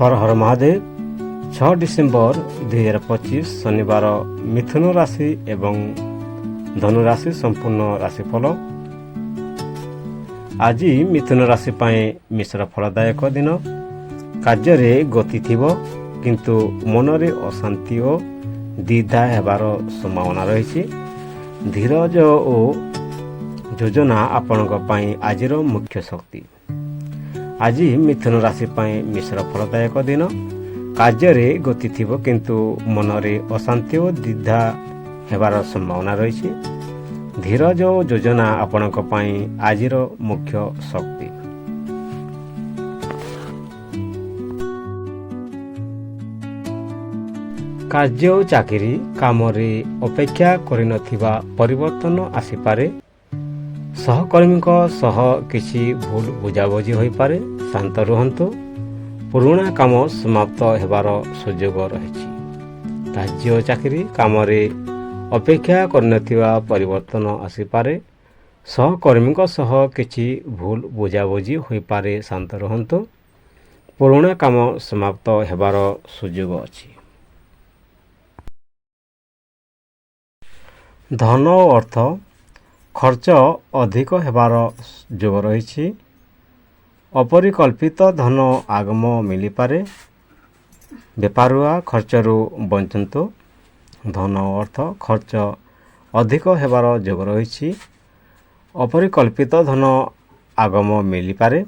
हर हर Mahadev 6 December 2025 शनिवार मिथुन राशि एवं धनु राशि संपूर्ण राशिफल। आज मिथुन राशि मिश्र फलदायक दिन। कार्य गति थिब किंतु मनरे अशांति और द्विधा हेबार संभावना रही। धीरज और योजना आपणक आजिर मुख्य शक्ति। आज मिथुन राशि मिश्र फलदायक दिन। कार्य गति थिब किंतु मनरे अशांति और द्विधा हेबार संभावना रही। धीरज और योजना आपणक आजिर मुख्य शक्ति। कार्य और चाकरी काम अपेक्षा करिनथिबा परिवर्तन आसीपारे। सहकर्मी सह किसी भूल बुझाबुझी हो पारे। शांत रुहतु। पुराणा काम समाप्त हेबार सुजोग रही। कार्य और चाकरी काम अपेक्षा करिनथिबा परिवर्तन आसीपारे। सहकर्मी सह किसी भूल बुझाबुझी हो पारे। शांत रुहतु। पुराणा काम समाप्त हेबार सुजोग अछि। धन और अर्थ खर्च अधिक हेबार जोग रही। अपरिकल्पित धन आगम मिली पारे। बेपारुआ खर्चरू बंचतु। धन और अर्थ खर्च अधिक हेबार जोग रही। अपरिकल्पित धन आगम मिली पारे।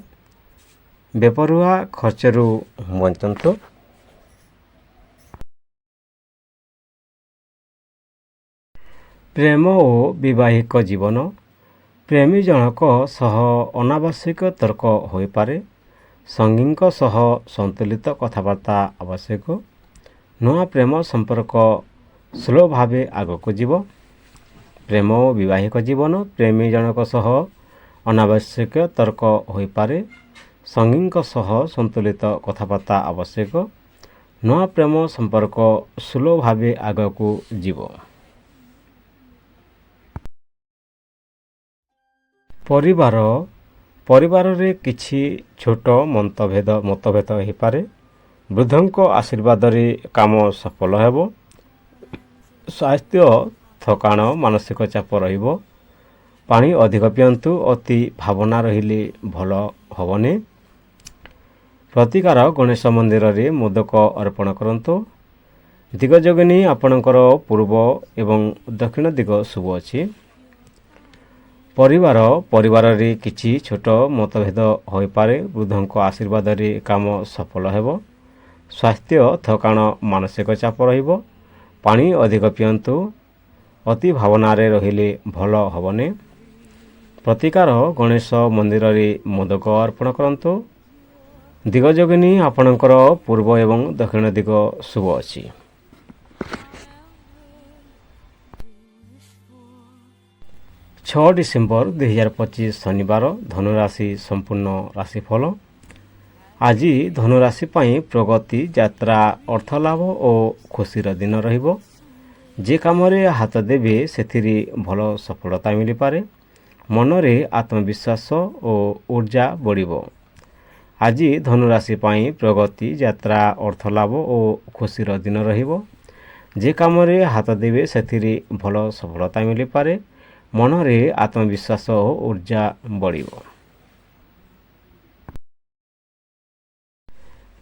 बेपरुआ खर्चरू बंचतु। प्रेम और वैवाहिक जीवन। प्रेमी जनक सह अनावश्यक तर्क हो पारे। संगी सह संतुलित कथबार्ता आवश्यक। नूआ प्रेम संपर्क स्लो भाव आगक जीव। प्रेम और वैवाहिक जीवन। प्रेमी जनक सह अनावश्यक तर्क हो पारे। संगी सह संतुलित कथबार्ता आवश्यक। नूआ प्रेम संपर्क स्लो भाव आगक जीव। परिवार रे किछि छोट मतभेद हो पारे। वृद्धों आशीर्वाद रे काम सफल हेबो। स्वास्थ्य थकाण मानसिक चाप रहिबो। पानी अधिक पियंतु। अति भावना रहिले भल हबने। प्रतिकार गणेश मंदिर रे मोदक अर्पण करंतु। दिगजोगिनी आपणकर पूर्व एवं दक्षिण दिग शुभ अछि। परिवार रे किछि छोट मतभेद हो पारे। वृद्धों आशीर्वाद रे काम सफल हेबो। स्वास्थ्य थकाण मानसिक चाप रहिबो। पानी अधिक पियंतु। अति भावना रे रहिले भल हबने। प्रतिकार गणेश मंदिर रे मोदक अर्पण करंतु। दिगजोगिनी आपणकर पूर्व एवं दक्षिण दिग शुभ अछि। 6 डिसेम्बर 2025 शनिवार धनुराशि संपूर्ण राशिफल। आज धनुराशि प्रगति यात्रा अर्थलाभ और खुशीर दिन रहिबो। जे काम हाथ देवे सेथिरे भल सफलता मिली पारे। मनरे आत्मविश्वास और ऊर्जा बढ़िबो। आज धनुराशि प्रगति यात्रा अर्थलाभ और खुशीर दिन रहिबो। जे काम हाथ देवे सेथिरे भल सफलता मिली पारे। मनरे आत्मविश्वास और ऊर्जा बढ़िबो।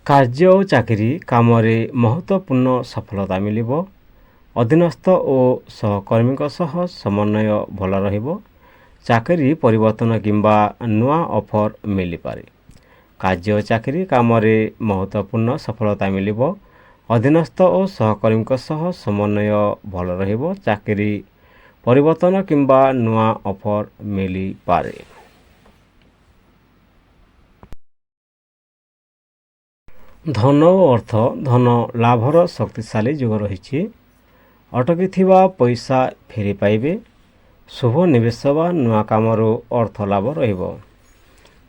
कार्य और चाकरी काम महत्वपूर्ण सफलता मिलिबो। अधीनस्थ और सहकर्मी सह समन्वय भल रहिबो। चाकरी परिवर्तन किंबा नुआ ऑफर मिली पारे। कार्य और चाकरी काम महत्वपूर्ण सफलता मिलिबो। अधीनस्थ और सहकर्मी सह समन्वय भल रहिबो। चाकरी परिवर्तन किंबा नुआ ऑफर मिली पारे। धन और अर्थ धन लाभर शक्तिशाली जोग रही। अटकी थिबा पैसा फेरी पाइबे। शुभ निवेश बा नुआ कामर अर्थ लाभ रहिबो।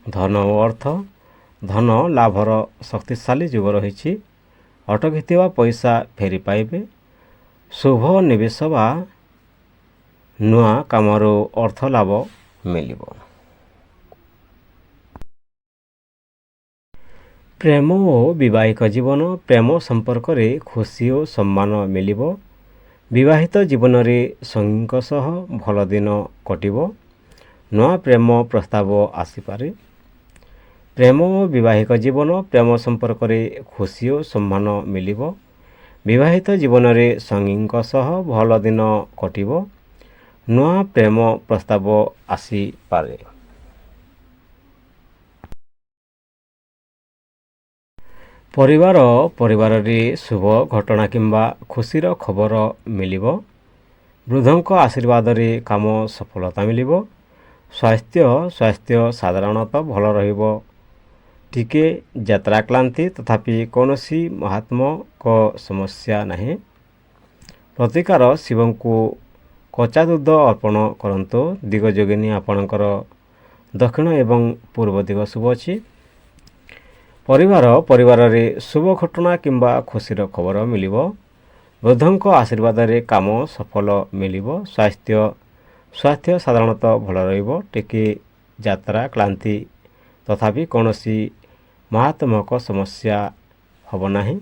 धन और अर्थ धन लाभर शक्तिशाली जोग रही। अटकी थिबा पैसा फेरी पाइबे। शुभ निवेश बा नुआ कामर अर्थ लाभ मिलिबो। ପ୍ରେମ ଓ ବିବାହିକ ଜୀବନ ପ୍ରେମ ସମ୍ପର୍କରେ ଖୁସି ଓ ସମ୍ମାନ ମିଳିବ। ବିବାହିତ ଜୀବନରେ ସଙ୍ଗୀଙ୍କ ସହ ଭଲ ଦିନ କଟିବ। ନୂଆ ପ୍ରେମ ପ୍ରସ୍ତାବ ଆସିପାରେ। ପ୍ରେମ ଓ ବିବାହିକ ଜୀବନ ପ୍ରେମ ସମ୍ପର୍କରେ ଖୁସି ଓ ସମ୍ମାନ ମିଳିବ। ବିବାହିତ ଜୀବନରେ ସଙ୍ଗୀଙ୍କ ସହ ଭଲ ଦିନ କଟିବ। ନୂଆ ପ୍ରେମ ପ୍ରସ୍ତାବ ଆସିପାରେ। ପରିବାରରେ ଶୁଭ ଘଟଣା କିମ୍ବା ଖୁସିର ଖବର ମିଳିବ। ବୃଦ୍ଧଙ୍କ ଆଶୀର୍ବାଦରେ କାମ ସଫଳତା ମିଳିବ। ସ୍ୱାସ୍ଥ୍ୟ ସାଧାରଣତଃ ଭଲ ରହିବ। ଟିକେ ଯାତ୍ରା କ୍ଳାନ୍ତି ତଥାପି କୌଣସି ମାରାତ୍ମକ ସମସ୍ୟା ନାହିଁ। ପ୍ରତିକାର ଶିବଙ୍କୁ କଚା ଦୁଧ ଅର୍ପଣ କରନ୍ତୁ। ଦିଗ ଯୋଗିନୀ ଆପଣଙ୍କର ଦକ୍ଷିଣ ଏବଂ ପୂର୍ବ ଦିଗ ଶୁଭ ଅଛି। ପରିବାରରେ ଶୁଭ ଘଟଣା କିମ୍ବା ଖୁସିର ଖବର ମିଳିବ। ବୃଦ୍ଧଙ୍କ ଆଶୀର୍ବାଦରେ କାମ ସଫଳ ମିଳିବ। ସ୍ୱାସ୍ଥ୍ୟ ସାଧାରଣତଃ ଭଲ ରହିବ। ଟିକେ ଯାତ୍ରା କ୍ଳାନ୍ତି ତଥାପି କୌଣସି ମାରାତ୍ମକ ସମସ୍ୟା ହେବ ନାହିଁ।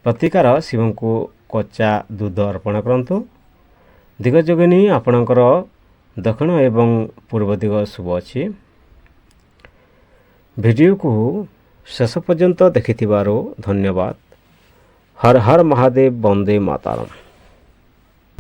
ପ୍ରତିକାର ଶିବଙ୍କୁ କଚା ଦୁଧ ଅର୍ପଣ କରନ୍ତୁ। ଦିଗ ଯୋଗିନୀ ଆପଣଙ୍କର ଦକ୍ଷିଣ ଏବଂ ପୂର୍ବ ଦିଗ ଶୁଭ ଅଛି। ଭିଡ଼ିଓକୁ ଶେଷ ପର୍ଯ୍ୟନ୍ତ ଦେଖିଥିବାରୁ ଧନ୍ୟବାଦ। ହର ହର ମହାଦେବ, ବନ୍ଦେ ମାତରମ୍।